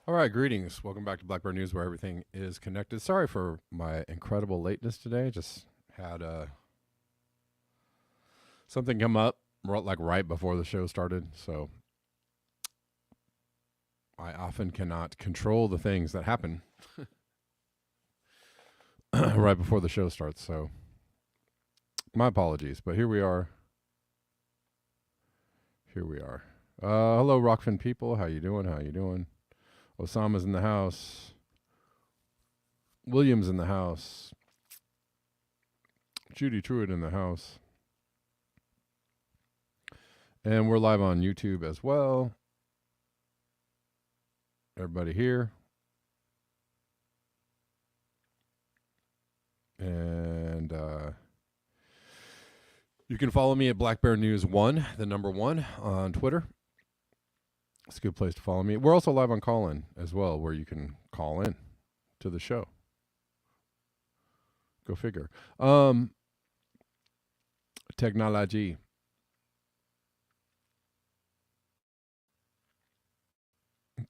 All right, greetings. Welcome back to Black Bear News, where everything is connected. Sorry for my incredible lateness today. Just had something come up like right before the show started, so I often cannot control the things that happen right before the show starts. So my apologies, but here we are. Here we are. Hello, Rockfin people. How you doing? How you doing? Osama's in the house. William's in the house. Judy Truitt in the house. And we're live on YouTube as well. Everybody here. And you can follow me at Black Bear News 1, the number 1, on Twitter. It's a good place to follow me. We're also live on Call-In as well, where you can call in to the show. Go figure. Technology.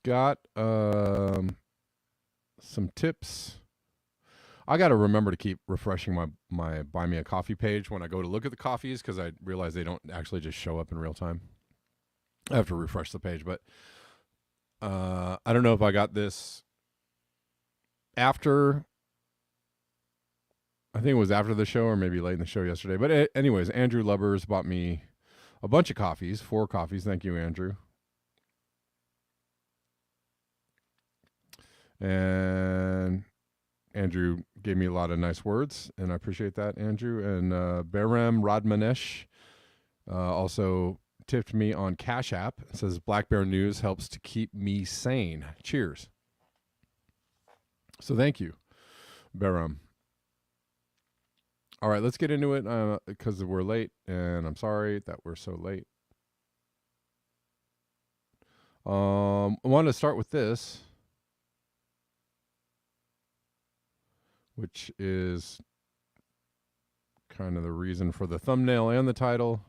Got some tips. I got to remember to keep refreshing my Buy Me a Coffee page when I go to look at the coffees, because I realize they don't actually just show up in real time. I have to refresh the page, but I don't know if I got this after. I think it was after the show or maybe late in the show yesterday. But anyways, Andrew Lubbers bought me a bunch of coffees, 4 coffees. Thank you, Andrew. And Andrew gave me a lot of nice words, and I appreciate that, Andrew. And Baram Radmanesh also tipped me on Cash App. It says Black Bear News helps to keep me sane. Cheers. So thank you, Baram. All right, let's get into it because we're late, and I'm sorry that we're so late. I want to start with this, which is kind of the reason for the thumbnail and the title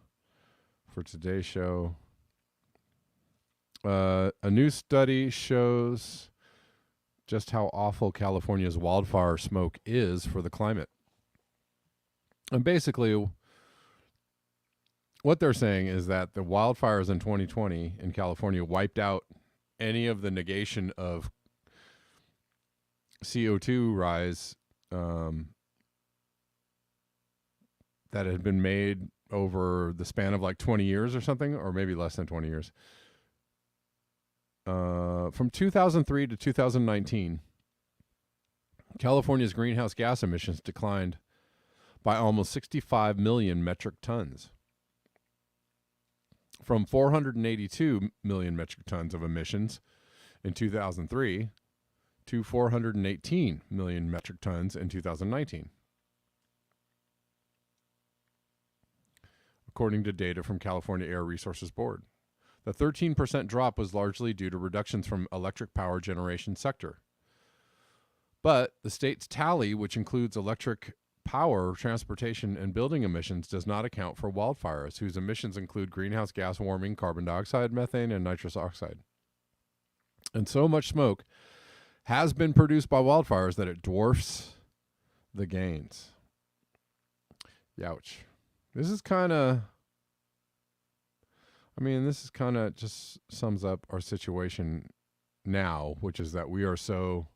for today's show. A new study shows just how awful California's wildfire smoke is for the climate. And basically, what they're saying is that the wildfires in 2020 in California wiped out any of the negation of CO2 rise that had been made over the span of like 20 years or something, or maybe less than 20 years. From 2003 to 2019, California's greenhouse gas emissions declined by almost 65 million metric tons, from 482 million metric tons of emissions in 2003 to 418 million metric tons in 2019, according to data from California Air Resources Board. The 13% drop was largely due to reductions from electric power generation sector. But the state's tally, which includes electric power, transportation, and building emissions, does not account for wildfires, whose emissions include greenhouse gas warming, carbon dioxide, methane, and nitrous oxide. And so much smoke has been produced by wildfires that it dwarfs the gains. Youch. This is kind of just sums up our situation now, which is that we're so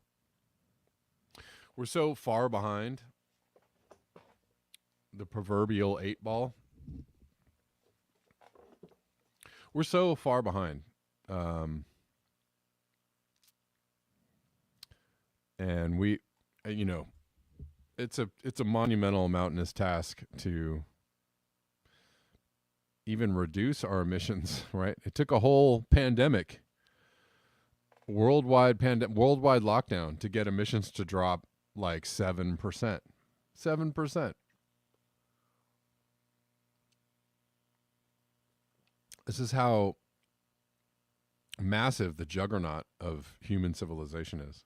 far behind the proverbial 8 ball. We're so far behind. And we, it's a monumental mountainous task to even reduce our emissions, right? It took a whole pandemic, worldwide lockdown to get emissions to drop like 7%. 7%. This is how massive the juggernaut of human civilization is.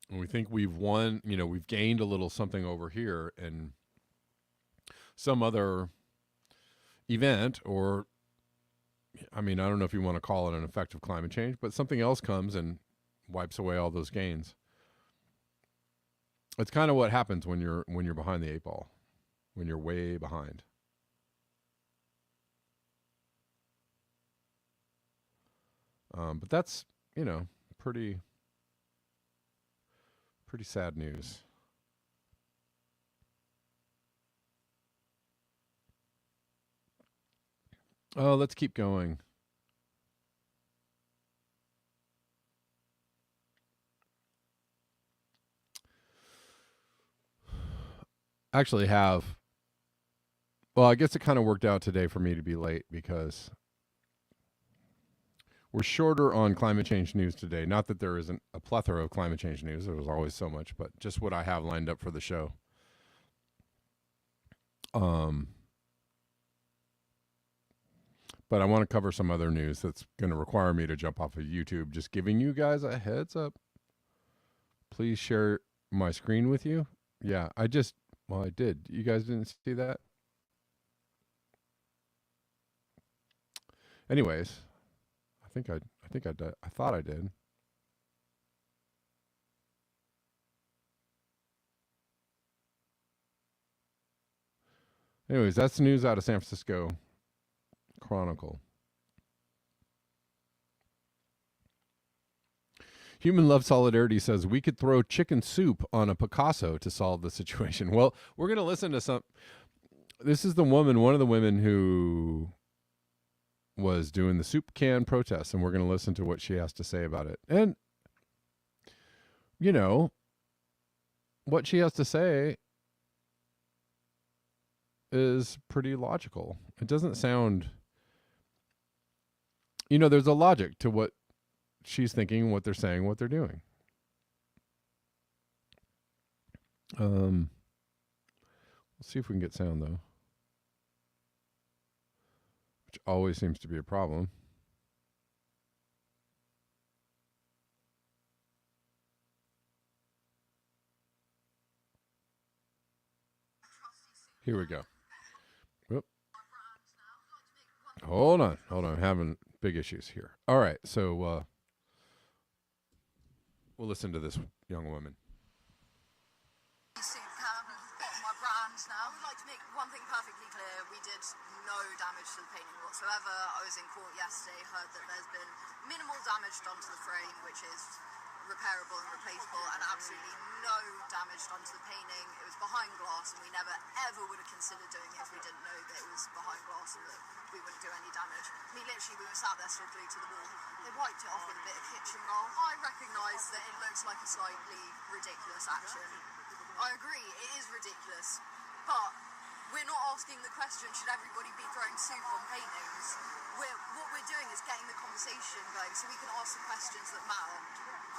And we think we've won, we've gained a little something over here, and some other event, or I mean, I don't know if you want to call it an effect of climate change, but something else comes and wipes away all those gains. It's kind of what happens when you're behind the eight ball, when you're way behind. But that's, pretty sad news. Oh, let's keep going. Actually have, well, I guess it kind of worked out today for me to be late because we're shorter on climate change news today. Not that there isn't a plethora of climate change news. There was always so much, but just what I have lined up for the show. But I want to cover some other news that's going to require me to jump off of YouTube. Just giving you guys a heads up. Please share my screen with you. Yeah, I did. You guys didn't see that? Anyways, I thought I did. Anyways, that's the news out of San Francisco Chronicle. Human Love Solidarity says we could throw chicken soup on a Picasso to solve the situation. Well, we're going to listen to some. This is one of the women who was doing the soup can protest, and we're going to listen to what she has to say about it. And, what she has to say is pretty logical. It doesn't sound, there's a logic to what she's thinking, what they're saying, what they're doing. Let's see if we can get sound, though. Which always seems to be a problem. Here we go. Whoop. Hold on. I'm having big issues here. All right, so we'll listen to this young woman. Now, I would like to make one thing perfectly clear. We did no damage to the painting whatsoever. I was in court yesterday, heard that there's been minimal damage done to the frame, which is repairable and replaceable, and absolutely no damage done to the painting. It was behind glass, and we never ever would have considered doing it if we didn't know that it was behind glass and that we wouldn't do any damage. I mean, literally, we were sat there still glued to the wall. They wiped it off with a bit of kitchen roll. I recognise that it looks like a slightly ridiculous action. I agree, it is ridiculous. But we're not asking the question, should everybody be throwing soup on paintings? What we're doing is getting the conversation going so we can ask the questions that matter.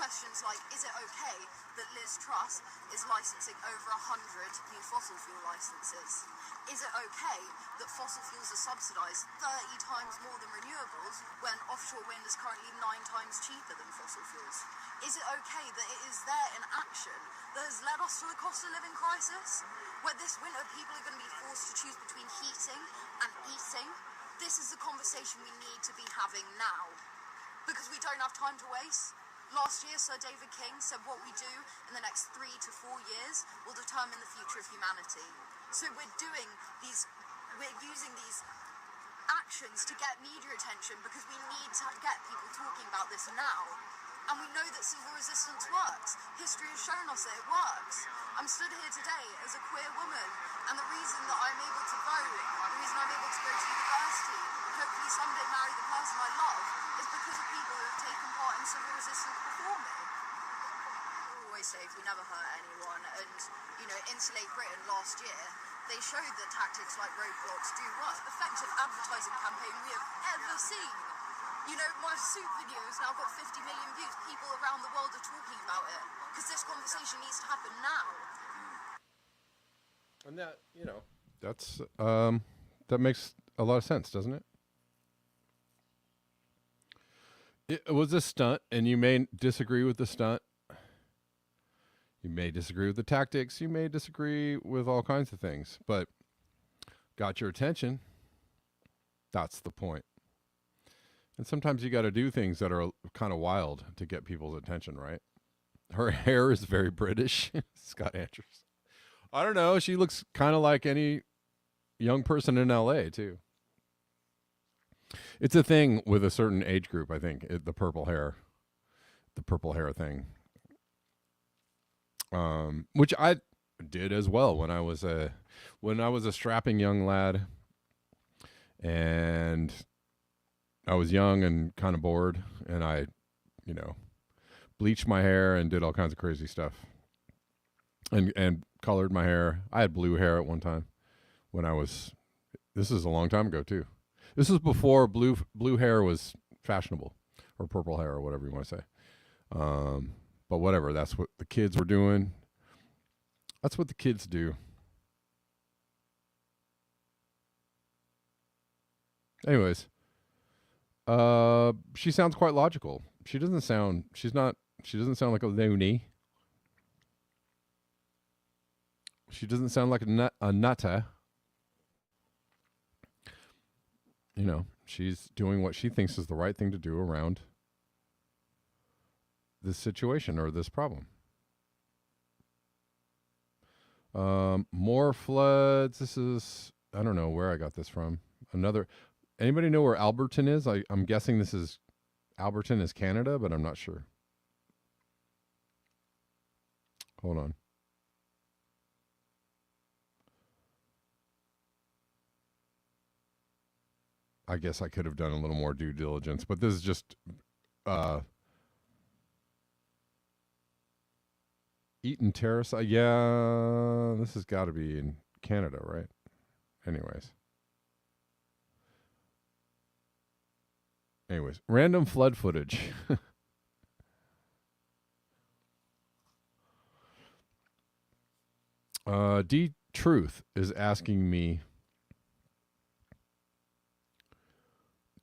Questions like, is it okay that Liz Truss is licensing over 100 new fossil fuel licenses? Is it okay that fossil fuels are subsidised 30 times more than renewables when offshore wind is currently 9 times cheaper than fossil fuels? Is it okay that it is there in action that has led us to the cost of living crisis? Where this winter people are going to be forced to choose between heating and eating? This is the conversation we need to be having now. Because we don't have time to waste. Last year, Sir David King said what we do in the next 3 to 4 years will determine the future of humanity. So we're using these actions to get media attention because we need to get people talking about this now. And we know that civil resistance works. History has shown us that it works. I'm stood here today as a queer woman, and the reason that I'm able to vote, the reason I'm able to go to university, and hopefully someday marry the person I love, is because of people who have taken part in civil resistance before me. We're always safe, we never hurt anyone, and, Insulate Britain last year, they showed that tactics like roadblocks do work. Effective advertising campaign we have ever seen. My soup video has now got 50 million views. People around the world are talking about it because this conversation needs to happen now. And that, that's that makes a lot of sense, doesn't it? It was a stunt, and you may disagree with the stunt. You may disagree with the tactics. You may disagree with all kinds of things, but got your attention. That's the point. And sometimes you got to do things that are kind of wild to get people's attention, right? Her hair is very British. Scott Andrews. I don't know. She looks kind of like any young person in LA, too. It's a thing with a certain age group, I think, the purple hair thing. Which I did as well when I was a strapping young lad, and I was young and kind of bored, and I, bleached my hair and did all kinds of crazy stuff, and colored my hair. I had blue hair at one time when I was. This is a long time ago too. This was before blue hair was fashionable, or purple hair, or whatever you want to say. But whatever, that's what the kids were doing. That's what the kids do. Anyways, she sounds quite logical. She doesn't sound like a loony. She doesn't sound like a nutter. She's doing what she thinks is the right thing to do around this situation or this problem. More floods. This is, I don't know where I got this from. Anybody know where Alberton is? I'm guessing Alberton is Canada, but I'm not sure. Hold on. I guess I could have done a little more due diligence, but this is just Eaton Terrace. Yeah, this has got to be in Canada, right? Anyways, random flood footage. D Truth is asking me,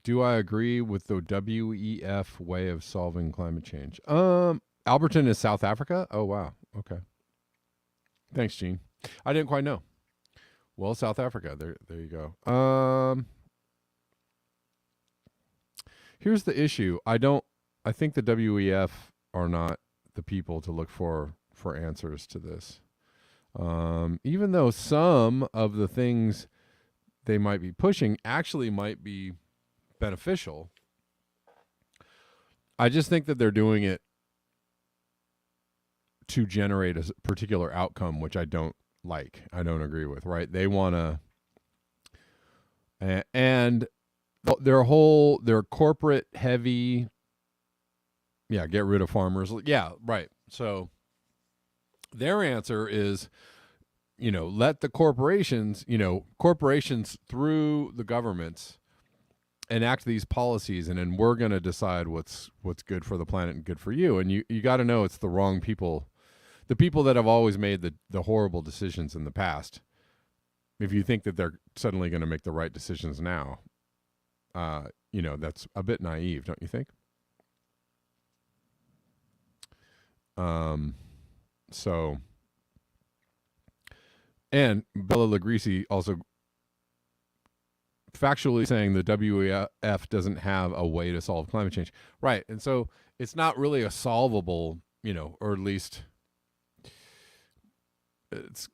do I agree with the WEF way of solving climate change? Alberton is South Africa? Oh, wow. Okay. Thanks, Gene. I didn't quite know. Well, South Africa. There you go. Here's the issue. I think the WEF are not the people to look for answers to this. Even though some of the things they might be pushing actually might be beneficial, I just think that they're doing it to generate a particular outcome, which I don't agree with, right? They want to, and their corporate heavy, get rid of farmers. Yeah, right. So their answer is, let the corporations through the governments enact these policies, and then we're going to decide what's good for the planet and good for you. And you got to know it's the wrong people, the people that have always made the horrible decisions in the past. If you think that they're suddenly going to make the right decisions now, that's a bit naive, don't you think? So, and Bella Lugrisi also factually saying the WEF doesn't have a way to solve climate change. Right. And so it's not really a solvable, or at least it's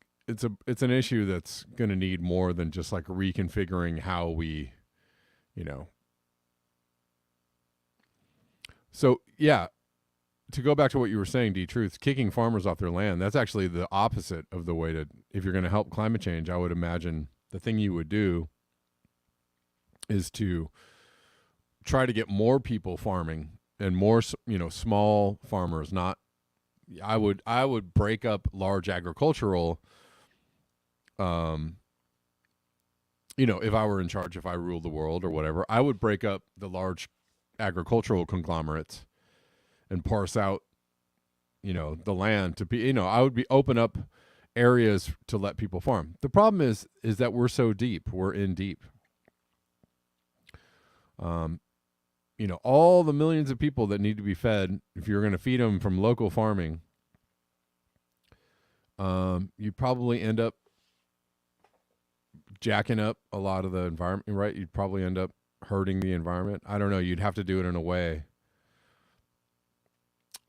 an issue that's going to need more than just like reconfiguring how we, So, yeah, to go back to what you were saying, D-Truth, kicking farmers off their land, that's actually the opposite of the way to, if you're going to help climate change, I would imagine the thing you would do is to try to get more people farming and more, small farmers. Not, I would break up large agricultural, if I were in charge, if I ruled the world or whatever, I would break up the large agricultural conglomerates and parse out, the land to be, I would open up areas to let people farm. The problem is that we're so deep, we're in deep. All the millions of people that need to be fed, if you're going to feed them from local farming, you probably end up jacking up a lot of the environment, right? You'd probably end up hurting the environment. I don't know. You'd have to do it in a way.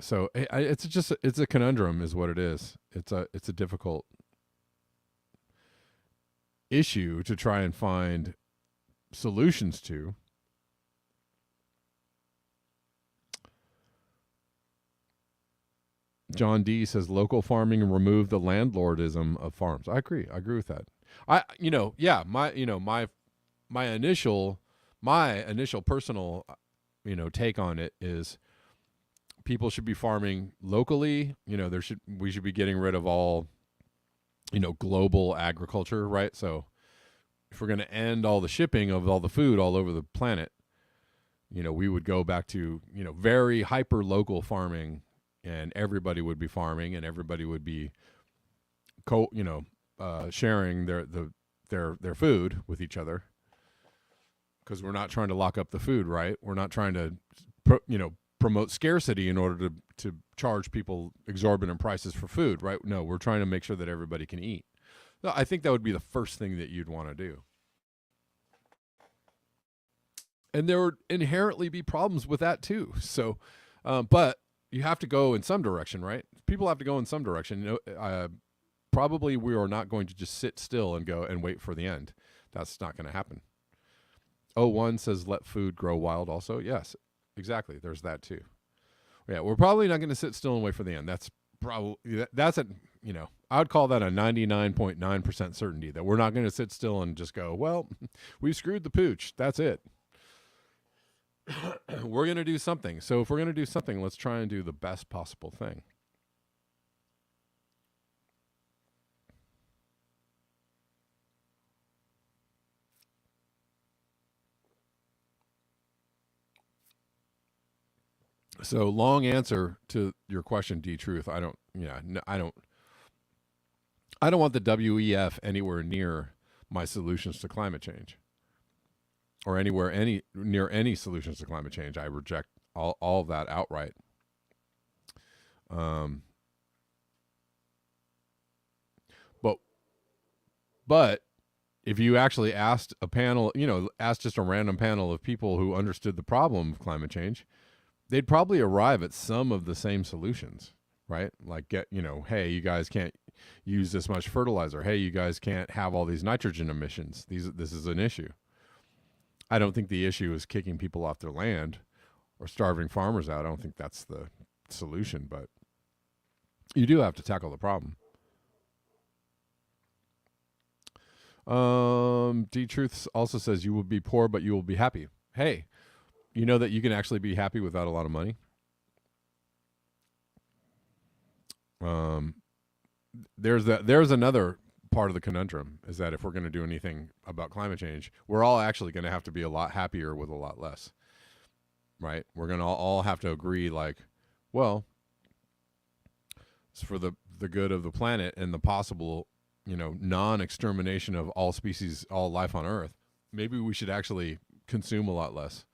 So it's a conundrum, is what it is. It's a difficult issue to try and find solutions to. John D says local farming and remove the landlordism of farms. I agree with that. My initial personal take on it is people should be farming locally. We should be getting rid of all global agriculture, right? So if we're going to end all the shipping of all the food all over the planet, we would go back to very hyper local farming, and everybody would be farming, and everybody would be sharing their food with each other, because we're not trying to lock up the food, right? We're not trying to promote scarcity in order to charge people exorbitant prices for food, right? No, we're trying to make sure that everybody can eat. No, I think that would be the first thing that you'd want to do. And there would inherently be problems with that too. So, but you have to go in some direction, right? People have to go in some direction. Probably we are not going to just sit still and go and wait for the end. That's not going to happen. 01 says let food grow wild also. Yes, exactly. There's that too. Yeah, we're probably not going to sit still and wait for the end. That's probably, I would call that a 99.9% certainty that we're not going to sit still and just go, well, we screwed the pooch. That's it. We're going to do something. So if we're going to do something, let's try and do the best possible thing. So long answer to your question, D Truth. I don't want the WEF anywhere near my solutions to climate change, or near any solutions to climate change. I reject all of that outright. But if you actually asked a panel, asked just a random panel of people who understood the problem of climate change, they'd probably arrive at some of the same solutions, right? Like hey, you guys can't use this much fertilizer. Hey, you guys can't have all these nitrogen emissions. This is an issue. I don't think the issue is kicking people off their land or starving farmers out. I don't think that's the solution, but you do have to tackle the problem. D Truth also says you will be poor, but you will be happy. Hey, you know that you can actually be happy without a lot of money. There's another part of the conundrum, is that if we're going to do anything about climate change, we're all actually going to have to be a lot happier with a lot less, right? We're going to all have to agree, like, well, it's for the good of the planet and the possible, non-extermination of all species, all life on Earth. Maybe we should actually consume a lot less.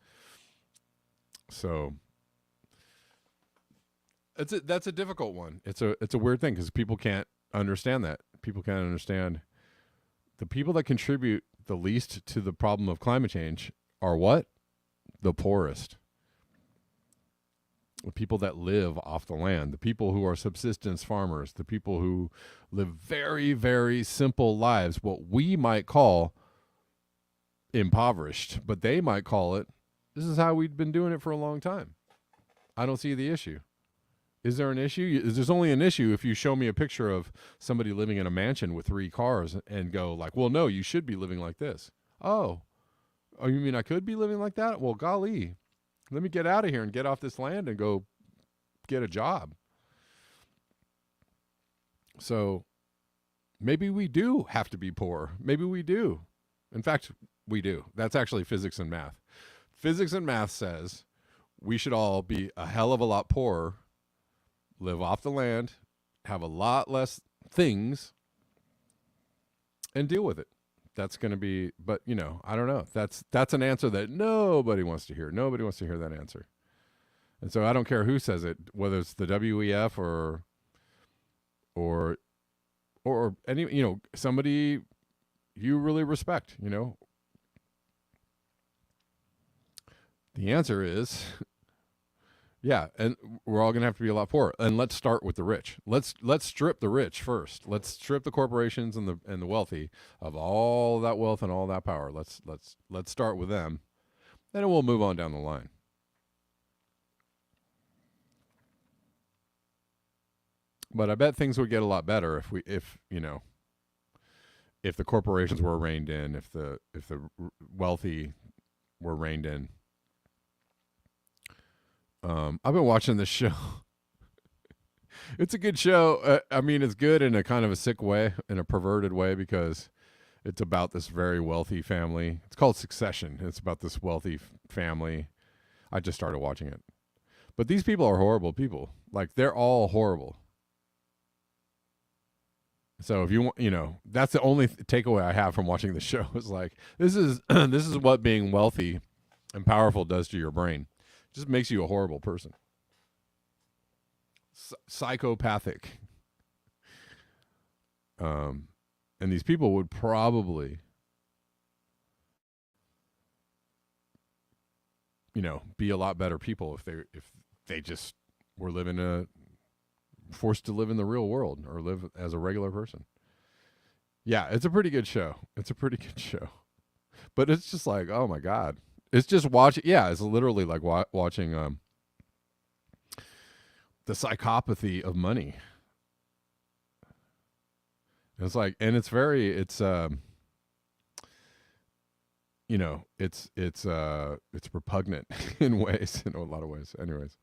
So that's a difficult one. It's a weird thing, because people can't understand that. People can't understand the people that contribute the least to the problem of climate change are what? The poorest. The people that live off the land, the people who are subsistence farmers, the people who live very, very simple lives, what we might call impoverished, but they might call it, this is how we've been doing it for a long time. I don't see the issue. Is there an issue? There's only an issue if you show me a picture of somebody living in a mansion with 3 cars and go like, well, no, you should be living like this. Oh, you mean I could be living like that? Well, golly, let me get out of here and get off this land and go get a job. So maybe we do have to be poor. Maybe we do. In fact, we do. That's actually physics and math. Physics and math says we should all be a hell of a lot poorer, live off the land, have a lot less things, and deal with it. That's going to be, but I don't know. That's an answer that nobody wants to hear. Nobody wants to hear that answer. And so I don't care who says it, whether it's the WEF or any, somebody you really respect, you know? The answer is yeah, and we're all going to have to be a lot poorer. And let's start with the rich. Let's strip the rich first. Let's strip the corporations and the wealthy of all that wealth and all that power. Let's start with them. Then we'll move on down the line. But I bet things would get a lot better if you know, if the corporations were reined in, if the wealthy were reined in. I've been watching this show. It's a good show. I mean, it's good in a kind of a sick way, in a perverted way, because it's about this very wealthy family. It's called Succession. It's about this wealthy family. I just started watching it. But these people are horrible people. Like, they're all horrible. So if you want, you know, that's the only takeaway I have from watching the show is like, this is this is what being wealthy and powerful does to your brain. It just makes you a horrible person. Psychopathic. And these people would probably, you know, be a lot better people if they just were forced to live in the real world or live as a regular person. Yeah, it's a pretty good show. It's a pretty good show. But it's just like, oh my God. It's just watching. Yeah, it's literally like watching the psychopathy of money. It's like, and it's you know, it's repugnant in ways, in a lot of ways. Anyways.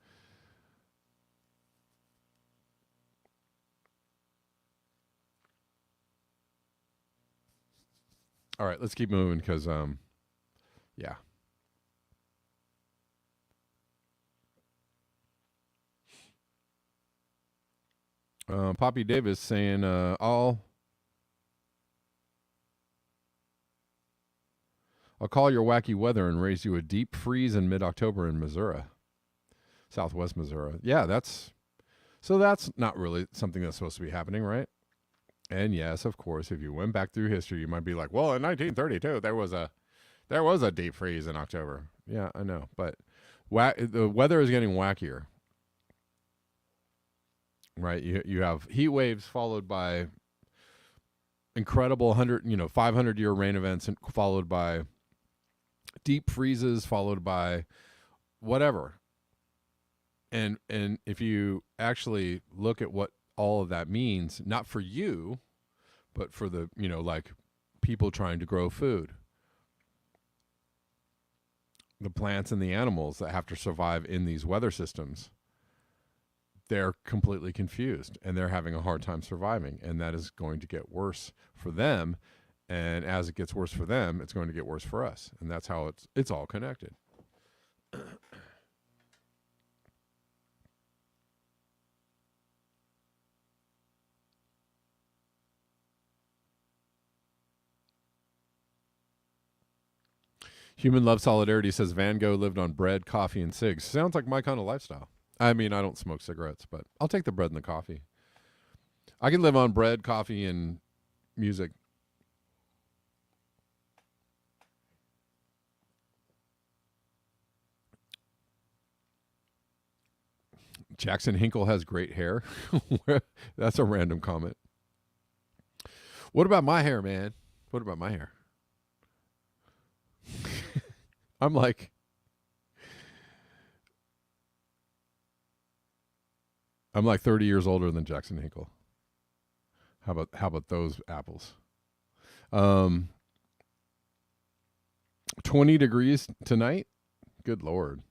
All right, let's keep moving because yeah. Poppy Davis saying I'll call your wacky weather and raise you a deep freeze in mid-October in Missouri. Southwest Missouri. Yeah, that's not really something that's supposed to be happening, right? And yes, of course, if you went back through history, you might be like, well, in 1932, there was a deep freeze in October. Yeah, I know, but the weather is getting wackier, right? You have heat waves followed by incredible 500-year rain events, and followed by deep freezes, followed by whatever. And if you actually look at what all of that means, not for you, but for the, like people trying to grow food, the plants and the animals that have to survive in these weather systems, they're completely confused and they're having a hard time surviving. And that is going to get worse for them. And as it gets worse for them, it's going to get worse for us. And that's how it's all connected. Human Love Solidarity says Van Gogh lived on bread, coffee, and cigs. Sounds like my kind of lifestyle. I mean, I don't smoke cigarettes, but I'll take the bread and the coffee. I can live on bread, coffee, and music. Jackson Hinkle has great hair. That's a random comment. What about my hair, man? What about my hair? I'm like, I'm like 30 years older than Jackson Hinkle. How about those apples? 20 degrees tonight? Good Lord.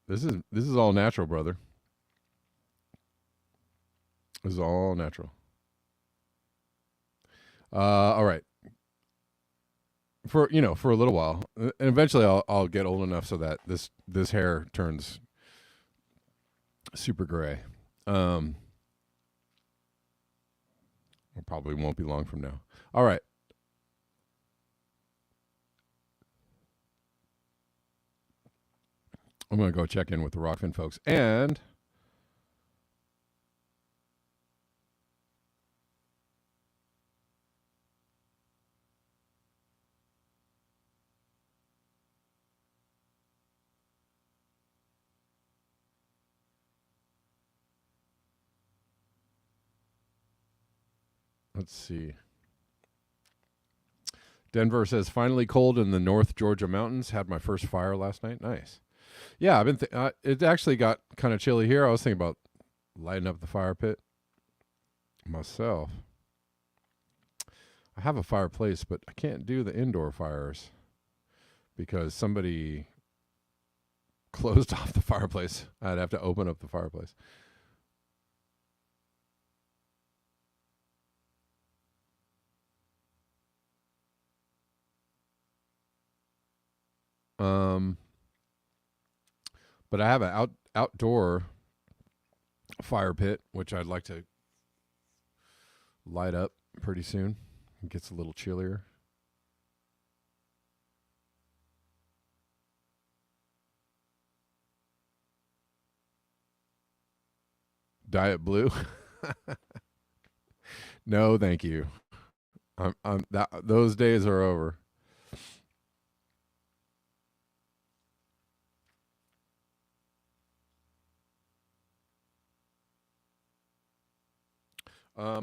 This is all natural, brother. This is all natural. All right. For a little while, and eventually I'll get old enough so that this hair turns super gray. It probably won't be long from now. All right. I'm going to go check in with the Rockfin folks. And Let's see. Denver says, finally cold in the North Georgia mountains. Had my first fire last night. Nice. Yeah, I've been. It actually got kind of chilly here. I was thinking about lighting up the fire pit myself. I have a fireplace, but I can't do the indoor fires because somebody closed off the fireplace. I'd have to open up the fireplace. But I have an outdoor fire pit, which I'd like to light up pretty soon. It gets a little chillier. Diet Blue? No, thank you. Those days are over.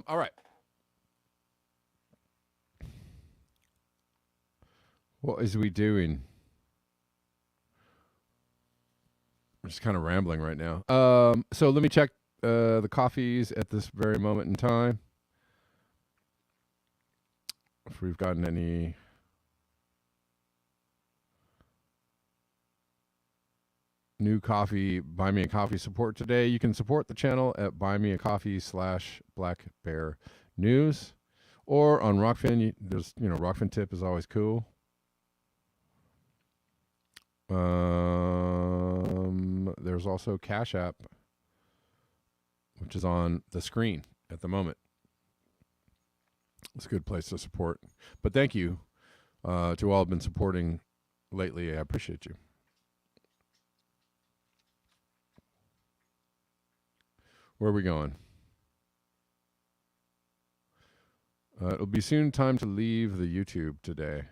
All right. What is we doing? I'm just kind of rambling right now. So let me check the coffees at this very moment in time. If we've gotten any new coffee, Buy Me a Coffee support today, you can support the channel at buymeacoffee/blackbearnews or on Rockfin. There's, Rockfin tip is always cool. There's also Cash App, which is on the screen at the moment. It's a good place to support. But thank you to all who have been supporting lately. I appreciate you. Where are we going? It'll be soon time to leave the YouTube today.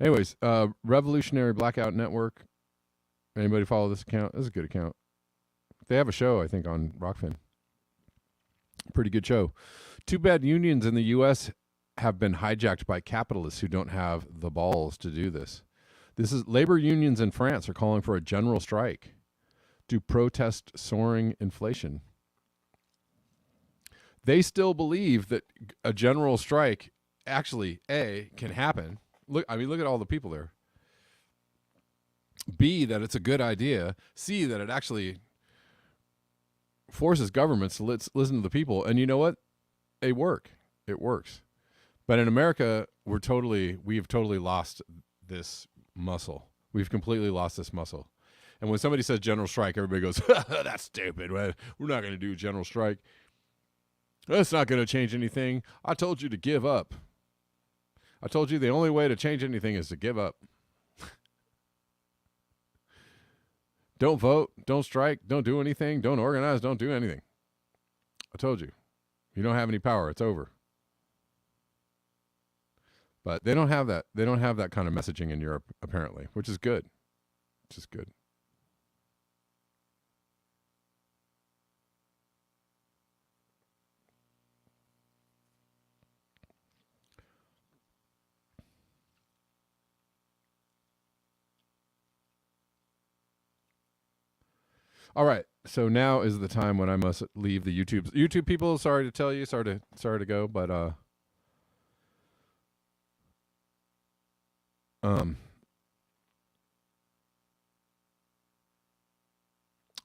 Anyways, Revolutionary Blackout Network. Anybody follow this account? This is a good account. They have a show, I think, on Rockfin. Pretty good show. Too bad unions in the U.S. have been hijacked by capitalists who don't have the balls to do this. Labor unions in France are calling for a general strike to protest soaring inflation. They still believe that a general strike actually, A, can happen. Look at all the people there. B, that it's a good idea. C, that it actually forces governments to listen to the people. And you know what? It works. But in America, we have totally lost this muscle. We've completely lost this muscle. And when somebody says general strike, everybody goes, that's stupid. We're not going to do general strike. That's not going to change anything. I told you to give up. I told you the only way to change anything is to give up. Don't vote. Don't strike. Don't do anything. Don't organize. Don't do anything. I told you. You don't have any power. It's over. But they don't have that. They don't have that kind of messaging in Europe, apparently, which is good. Which is good. All right, so now is the time when I must leave the YouTube. YouTube people, sorry to tell you, sorry to go, but I'm going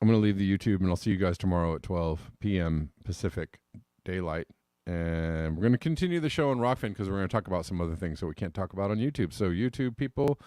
to leave the YouTube, and I'll see you guys tomorrow at 12 p.m. Pacific Daylight. And we're going to continue the show on Rockfin because we're going to talk about some other things that we can't talk about on YouTube. So YouTube people,